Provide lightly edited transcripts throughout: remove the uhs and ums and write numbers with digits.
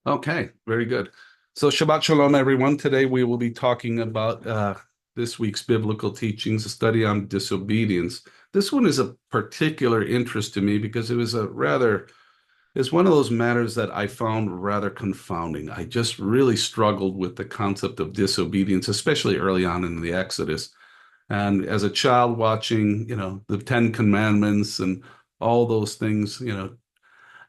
Okay, very good. So Shabbat Shalom, everyone. Today we will be talking about this week's biblical teachings, a study on disobedience. This one is a particular interest to me because it's one of those matters that I found rather confounding. I just really struggled with the concept of disobedience, especially early on in the Exodus. And as a child watching, the Ten Commandments and all those things,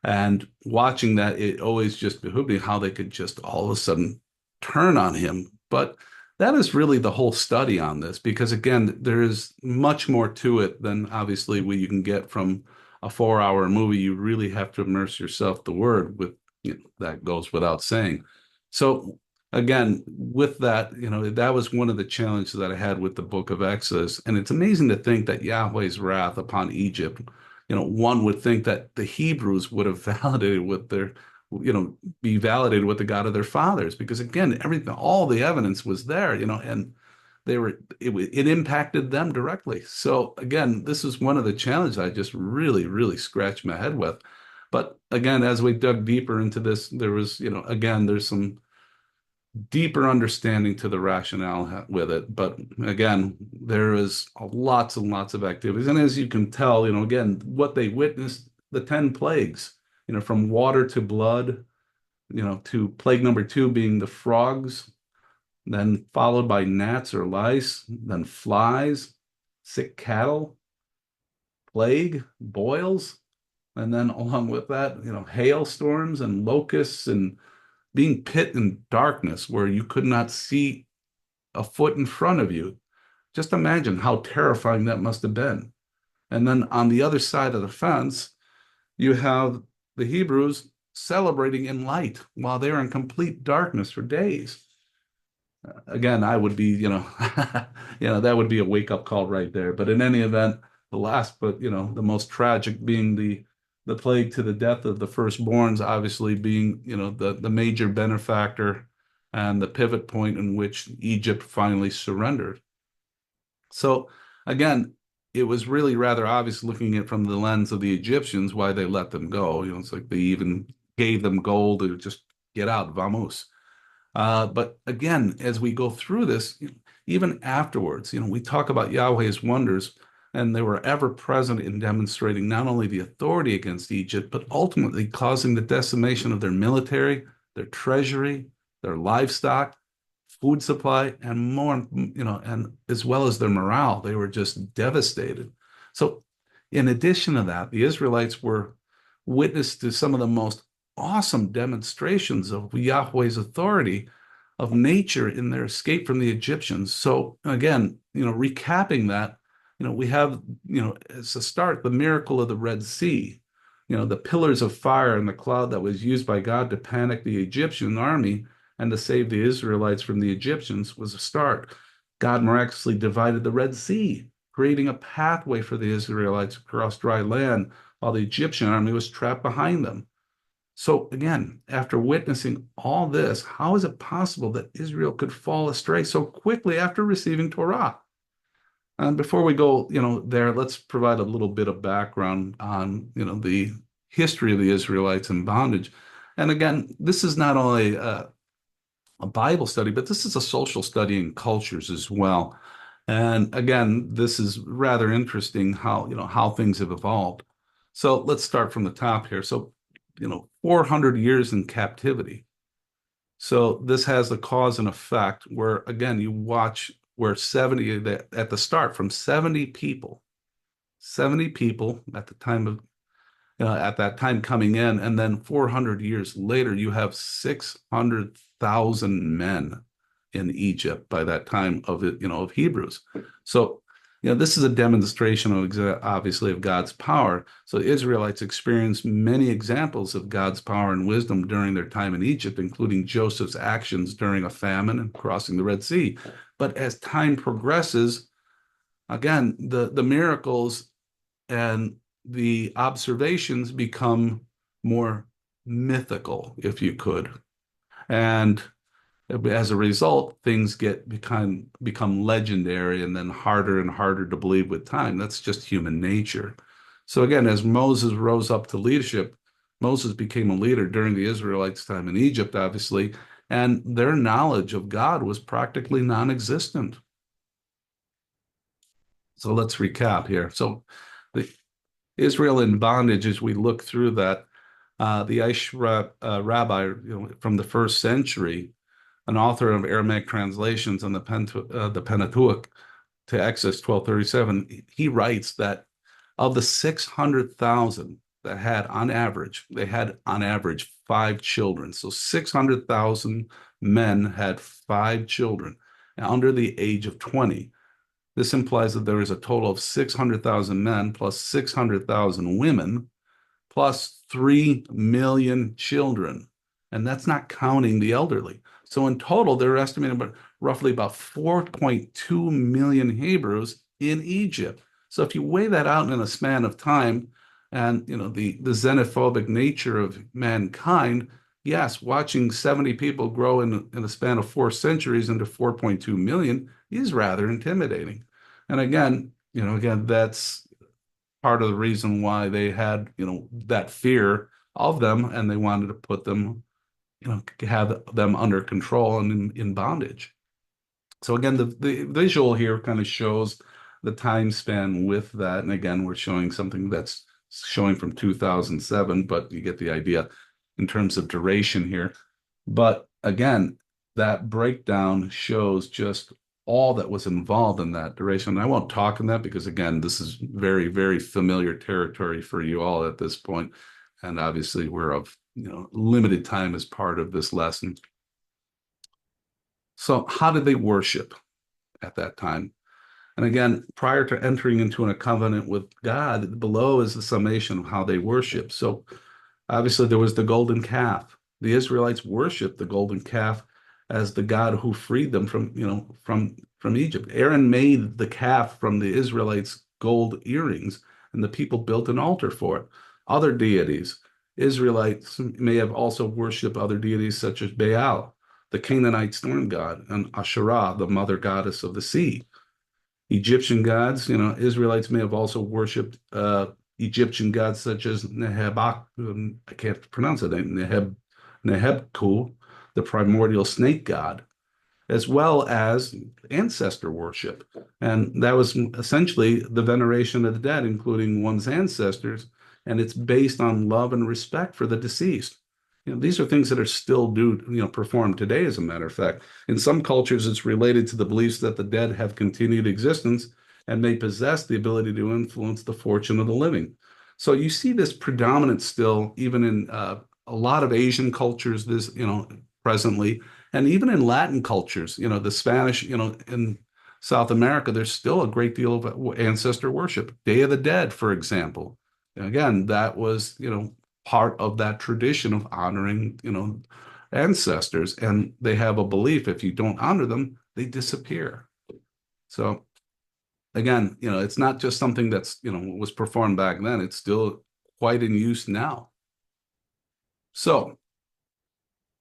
and watching that, it always just behooved me how they could just all of a sudden turn on him. But that is really the whole study on this, because again, there is much more to it than obviously what you can get from a 4 hour movie. You really have to immerse yourself the word with, that goes without saying. So again, with that, that was one of the challenges that I had with the book of Exodus. And it's amazing to think that Yahweh's wrath upon Egypt, one would think that the Hebrews would have validated with their, be validated with the God of their fathers, because again, everything, all the evidence was there, and it impacted them directly. So again, this is one of the challenges I just really, really scratched my head with. But again, as we dug deeper into this, there was, again, there's some deeper understanding to the rationale with it. But again, there is lots and lots of activities. And as you can tell, again, what they witnessed, the 10 plagues, from water to blood, to plague number two being the frogs, then followed by gnats or lice, then flies, sick cattle, plague, boils, and then along with that, hailstorms and locusts and being pit in darkness where you could not see a foot in front of you. Just imagine how terrifying that must have been. And then on the other side of the fence, you have the Hebrews celebrating in light while they're in complete darkness for days. Again, I would be, that would be a wake-up call right there. But in any event, the last, but the most tragic being the plague to the death of the firstborns, obviously being, the major benefactor and the pivot point in which Egypt finally surrendered. So again, it was really rather obvious looking at it from the lens of the Egyptians why they let them go. It's like they even gave them gold to just get out, vamos. But again, as we go through this, even afterwards, we talk about Yahweh's wonders, and they were ever present in demonstrating not only the authority against Egypt, but ultimately causing the decimation of their military, their treasury, their livestock, food supply, and more, and as well as their morale. They were just devastated. So, in addition to that, the Israelites were witness to some of the most awesome demonstrations of Yahweh's authority of nature in their escape from the Egyptians. So again, recapping that, we have, as a start, the miracle of the Red Sea, the pillars of fire and the cloud that was used by God to panic the Egyptian army and to save the Israelites from the Egyptians was a start. God miraculously divided the Red Sea, creating a pathway for the Israelites across dry land while the Egyptian army was trapped behind them. So again, after witnessing all this, how is it possible that Israel could fall astray so quickly after receiving Torah? And before we go, there, let's provide a little bit of background on, the history of the Israelites in bondage. And again, this is not only a Bible study, but this is a social study in cultures as well. And again, this is rather interesting how things have evolved. So let's start from the top here. So 400 years in captivity. So this has a cause and effect where, again, you watch where 70 at the start from 70 people at the time of, at that time coming in, and then 400 years later, you have 600,000 men in Egypt by that time of it, of Hebrews. So this is a demonstration of obviously of God's power. So the Israelites experienced many examples of God's power and wisdom during their time in Egypt, including Joseph's actions during a famine and crossing the Red Sea. But as time progresses, again, the miracles and the observations become more mythical, if you could. And as a result, things become legendary and then harder and harder to believe with time. That's just human nature. So again, as Moses rose up to leadership, Moses became a leader during the Israelites' time in Egypt, obviously, and their knowledge of God was practically non-existent. So let's recap here. So the Israel in bondage, as we look through that, the Aish rabbi, from the first century, an author of Aramaic translations on the Pentateuch to Exodus 12:37, he writes that of the 600,000 that they had on average 5 children. So 600,000 men had 5 children under the age of 20. This implies that there is a total of 600,000 men plus 600,000 women plus 3 million children. And that's not counting the elderly. So in total, they're estimating roughly about 4.2 million Hebrews in Egypt. So if you weigh that out in a span of time and the xenophobic nature of mankind, yes, watching 70 people grow in a span of 4 centuries into 4.2 million is rather intimidating. And again, that's part of the reason why they had, that fear of them, and they wanted to put them, have them under control and in bondage. So again, the visual here kind of shows the time span with that. And again, we're showing something that's showing from 2007, but you get the idea in terms of duration here. But again, that breakdown shows just all that was involved in that duration. And I won't talk on that because, again, this is very, very familiar territory for you all at this point. And obviously, we're of limited time as part of this lesson. So, how did they worship at that time? And again, prior to entering into a covenant with God, below is the summation of how they worship. So, obviously, there was the golden calf. The Israelites worshiped the golden calf as the God who freed them from Egypt. Aaron made the calf from the Israelites' gold earrings, and the people built an altar for it. Other deities, Israelites may have also worshipped other deities such as Baal, the Canaanite storm god, and Asherah, the mother goddess of the sea. Egyptian gods, Israelites may have also worshipped Egyptian gods such as Nehebak, I can't pronounce it, Nehebku, the primordial snake god, as well as ancestor worship. And that was essentially the veneration of the dead, including one's ancestors, and it's based on love and respect for the deceased. These are things that are still performed today, as a matter of fact. In some cultures, it's related to the beliefs that the dead have continued existence and may possess the ability to influence the fortune of the living. So you see this predominant still, even in a lot of Asian cultures, presently, and even in Latin cultures, the Spanish, in South America, there's still a great deal of ancestor worship. Day of the Dead, for example. Again, that was, part of that tradition of honoring, ancestors. And they have a belief if you don't honor them, they disappear. So again, it's not just something that's, was performed back then. It's still quite in use now. So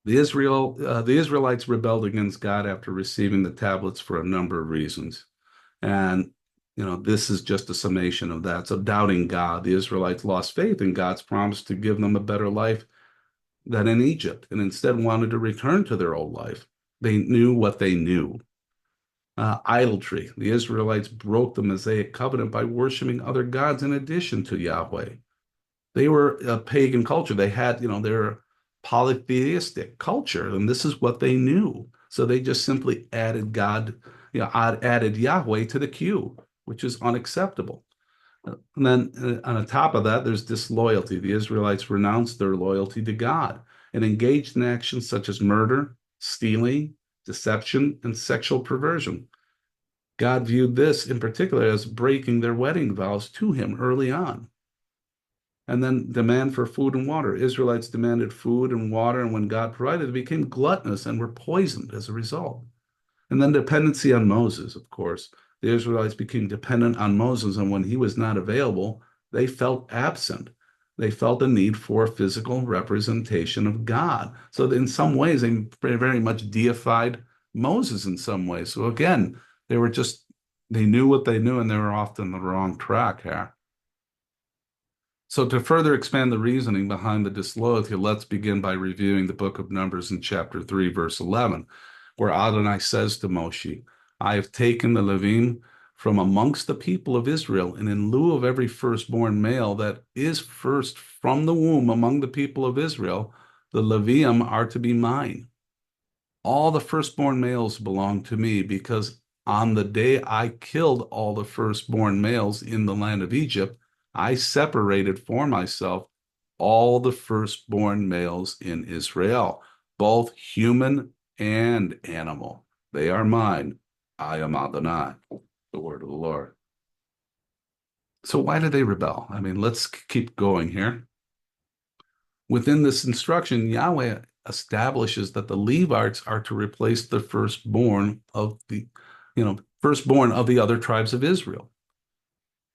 the Israelites rebelled against God after receiving the tablets for a number of reasons. And this is just a summation of that. So doubting God, the Israelites lost faith in God's promise to give them a better life than in Egypt, and instead wanted to return to their old life. They knew what they knew. Idolatry. The Israelites broke the Mosaic covenant by worshiping other gods in addition to Yahweh. They were a pagan culture. They had, their polytheistic culture, and this is what they knew. So they just simply added God, added Yahweh to the queue, which is unacceptable. And then on the top of that, there's disloyalty. The Israelites renounced their loyalty to God and engaged in actions such as murder, stealing, deception, and sexual perversion. God viewed this in particular as breaking their wedding vows to him early on. And then demand for food and water. Israelites demanded food and water, and when God provided, they became gluttonous and were poisoned as a result. And then dependency on Moses, of course. The Israelites became dependent on Moses, and when he was not available, they felt absent. They felt the need for physical representation of God. So in some ways, they very much deified Moses in some ways. So again, they knew what they knew, and they were often the wrong track here. So to further expand the reasoning behind the disloyalty, let's begin by reviewing the book of Numbers in chapter 3, verse 11, where Adonai says to Moshe, I have taken the Levim from amongst the people of Israel, and in lieu of every firstborn male that is first from the womb among the people of Israel, the Levium are to be mine. All the firstborn males belong to me, because on the day I killed all the firstborn males in the land of Egypt, I separated for myself all the firstborn males in Israel, both human and animal. They are mine. I am Adonai, the word of the Lord. So why did they rebel? I mean, let's keep going here. Within this instruction, Yahweh establishes that the Levites are to replace the firstborn of the other tribes of Israel.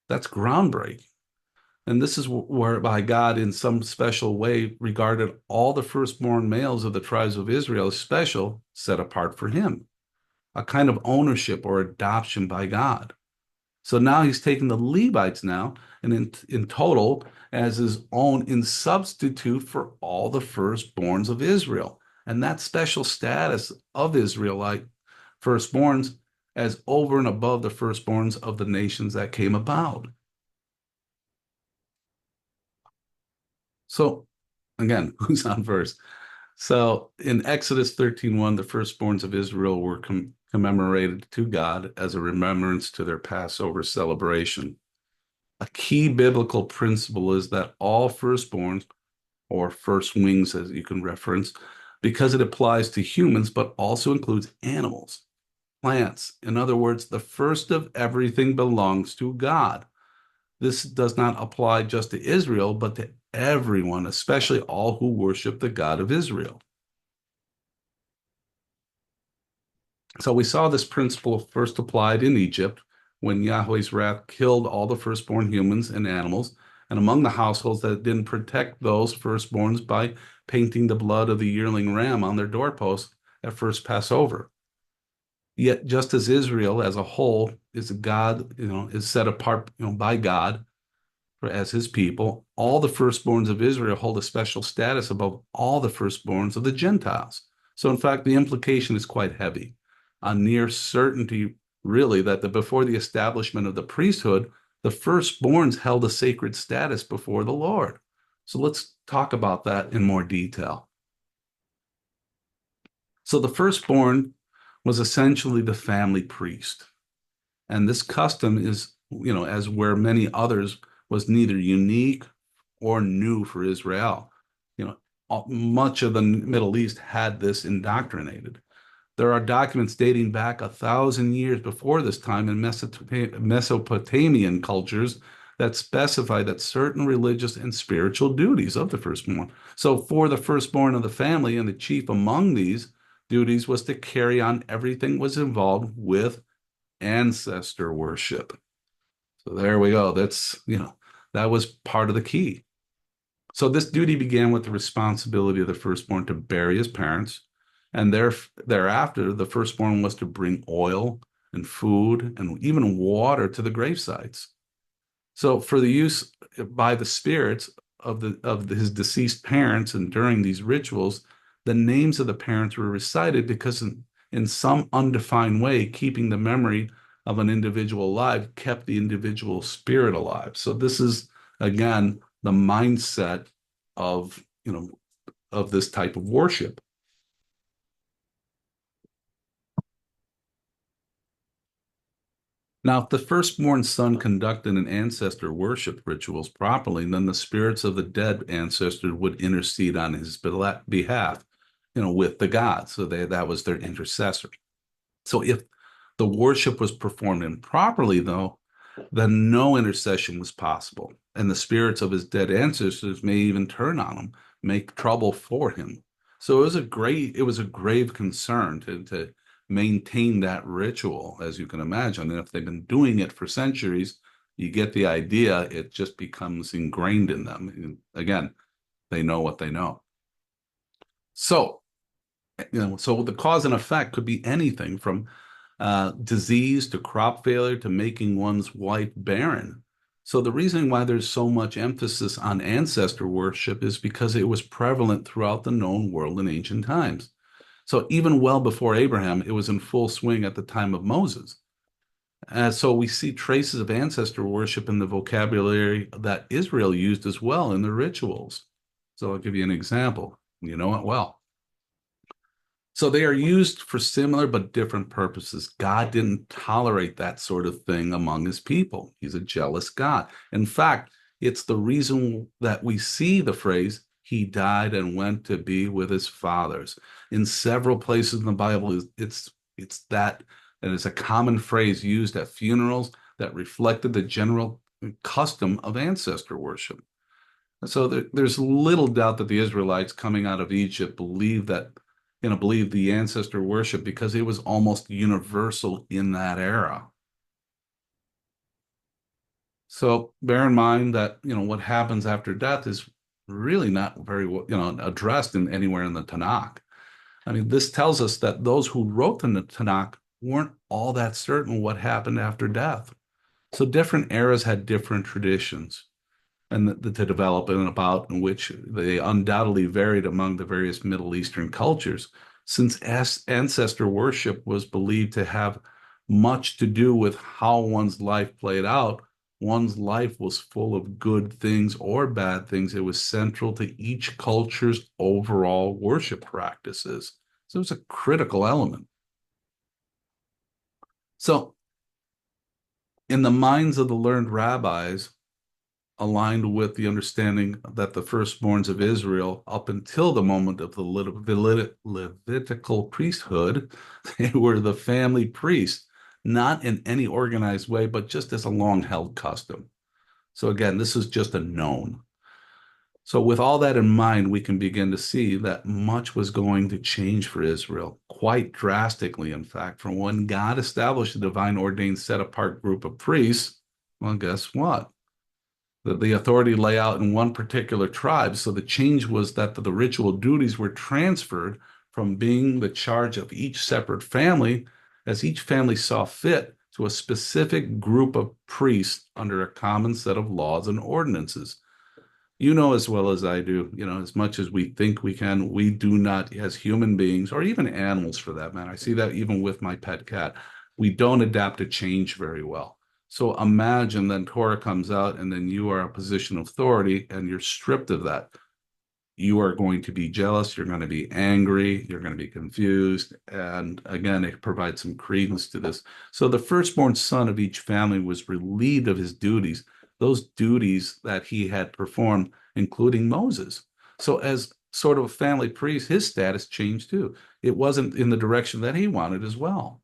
That's groundbreaking. And this is whereby God, in some special way, regarded all the firstborn males of the tribes of Israel as special, set apart for him, a kind of ownership or adoption by God. So now he's taking the Levites now, and in total, as his own in substitute for all the firstborns of Israel. And that special status of Israelite firstborns as over and above the firstborns of the nations that came about. So again, who's on first? So in Exodus 13:1, the firstborns of Israel were commemorated to God as a remembrance to their Passover celebration. A key biblical principle is that all firstborns, or first wings as you can reference, because it applies to humans, but also includes animals, plants. In other words, the first of everything belongs to God. This does not apply just to Israel, but to everyone, especially all who worship the God of Israel. So we saw this principle first applied in Egypt when Yahweh's wrath killed all the firstborn humans and animals, and among the households that didn't protect those firstborns by painting the blood of the yearling ram on their doorposts at first Passover. Yet, just as Israel as a whole is God, is set apart, by God as his people, all the firstborns of Israel hold a special status above all the firstborns of the Gentiles. So, in fact, the implication is quite heavy. A near certainty, really, that before the establishment of the priesthood, the firstborns held a sacred status before the Lord. So let's talk about that in more detail. So the firstborn was essentially the family priest. And this custom is, as where many others, was neither unique or new for Israel. Much of the Middle East had this indoctrinated. There are documents dating back 1,000 years before this time in Mesopotamian cultures that specify that certain religious and spiritual duties of the firstborn. So for the firstborn of the family, and the chief among these duties was to carry on everything was involved with ancestor worship. So there we go. That was part of the key. So this duty began with the responsibility of the firstborn to bury his parents, and thereafter the firstborn was to bring oil and food and even water to the grave sites. So for the use by the spirits of his deceased parents, and during these rituals, the names of the parents were recited because in some undefined way, keeping the memory of an individual alive kept the individual spirit alive. So this is, again, the mindset of this type of worship. Now, if the firstborn son conducted an ancestor worship rituals properly, then the spirits of the dead ancestor would intercede on his behalf, with the gods. So that was their intercessor. So if the worship was performed improperly, though, then no intercession was possible, and the spirits of his dead ancestors may even turn on him, make trouble for him. So it was a grave concern to maintain that ritual, as you can imagine. And if they've been doing it for centuries, you get the idea, it just becomes ingrained in them. And again, they know what they know. So, so the cause and effect could be anything from disease to crop failure to making one's wife barren. So the reason why there's so much emphasis on ancestor worship is because it was prevalent throughout the known world in ancient times. So even well before Abraham, it was in full swing at the time of Moses. So we see traces of ancestor worship in the vocabulary that Israel used as well in their rituals. So I'll give you an example. You know it well. So they are used for similar but different purposes. God didn't tolerate that sort of thing among his people. He's a jealous God. In fact, it's the reason that we see the phrase, he died and went to be with his fathers. In several places in the Bible, it's that, and it's a common phrase used at funerals that reflected the general custom of ancestor worship. So there's little doubt that the Israelites coming out of Egypt believed the ancestor worship because it was almost universal in that era. So bear in mind that, what happens after death is really not very well, addressed in anywhere in the Tanakh. I mean, this tells us that those who wrote in the Tanakh weren't all that certain what happened after death. So different eras had different traditions and to develop and about in which they undoubtedly varied among the various Middle Eastern cultures, since ancestor worship was believed to have much to do with how one's life played out. One's life was full of good things or bad things. It was central to each culture's overall worship practices. So it was a critical element. So, in the minds of the learned rabbis, aligned with the understanding that the firstborns of Israel, up until the moment of the Levitical priesthood, they were the family priests, not in any organized way, but just as a long-held custom. So again, this is just a known. So with all that in mind, we can begin to see that much was going to change for Israel, quite drastically, in fact, from when God established a divine ordained set apart group of priests. Well, guess what? The authority lay out in one particular tribe. So the change was that the ritual duties were transferred from being the charge of each separate family, as each family saw fit, to a specific group of priests under a common set of laws and ordinances. You know as well as I do, as much as we think we can, we do not, as human beings, or even animals for that matter. I see that even with my pet cat. We don't adapt to change very well. So imagine then Torah comes out and then you are a position of authority and you're stripped of that. You are going to be jealous, you're going to be angry, you're going to be confused. And again, it provides some credence to this. So the firstborn son of each family was relieved of his duties, those duties that he had performed, including Moses. So as sort of a family priest, his status changed too. It wasn't in the direction that he wanted as well.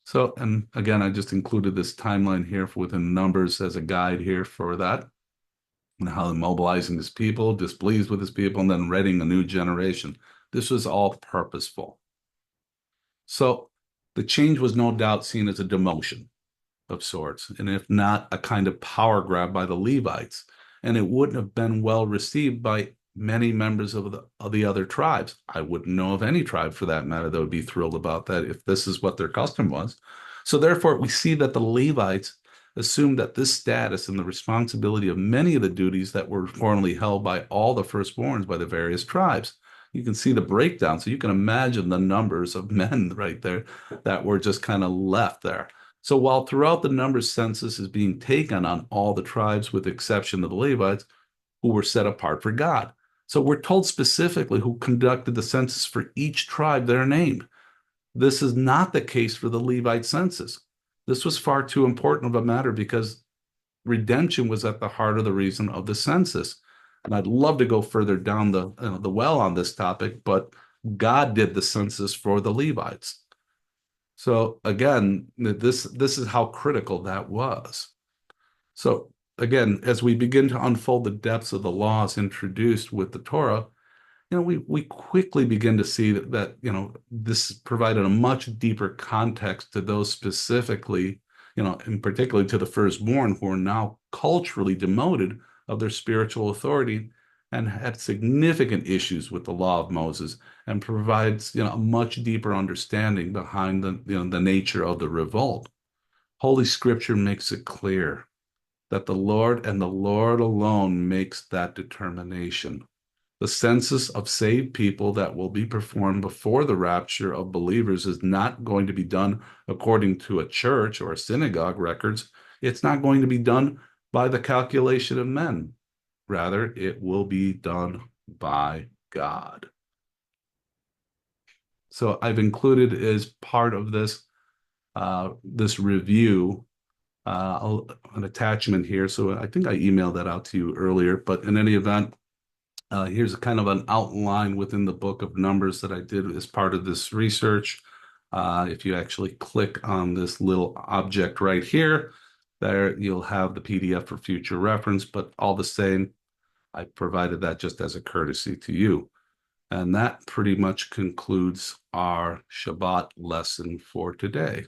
So, and again, I just included this timeline here within numbers as a guide here for that, and how mobilizing his people, displeased with his people, and then readying a new generation. This was all purposeful. So the change was no doubt seen as a demotion of sorts, and if not, a kind of power grab by the Levites. And it wouldn't have been well received by many members of the other tribes. I wouldn't know of any tribe for that matter that would be thrilled about that if this is what their custom was. So therefore, we see that the Levites assumed that this status and the responsibility of many of the duties that were formerly held by all the firstborns by the various tribes. You can see the breakdown. So you can imagine the numbers of men right there that were just kind of left there. So while throughout the numbers census is being taken on all the tribes with the exception of the Levites, who were set apart for God. So we're told specifically who conducted the census for each tribe that are named. This is not the case for the Levite census. This was far too important of a matter because redemption was at the heart of the reason of the census. And I'd love to go further down the well on this topic, but God did the census for the Levites. So again, this is how critical that was. So again, as we begin to unfold the depths of the laws introduced with the Torah, we quickly begin to see that this provided a much deeper context to those specifically, and particularly to the firstborn who are now culturally demoted of their spiritual authority and had significant issues with the law of Moses, and provides a much deeper understanding behind the nature of the revolt. Holy Scripture makes it clear that the Lord and the Lord alone makes that determination. The census of saved people that will be performed before the rapture of believers is not going to be done according to a church or a synagogue records. It's not going to be done by the calculation of men. Rather, it will be done by God. So I've included as part of this review an attachment here. So I think I emailed that out to you earlier, but in any event, here's a kind of an outline within the book of Numbers that I did as part of this research. If you actually click on this little object right here, there you'll have the PDF for future reference, but all the same, I provided that just as a courtesy to you. And that pretty much concludes our Shabbat lesson for today.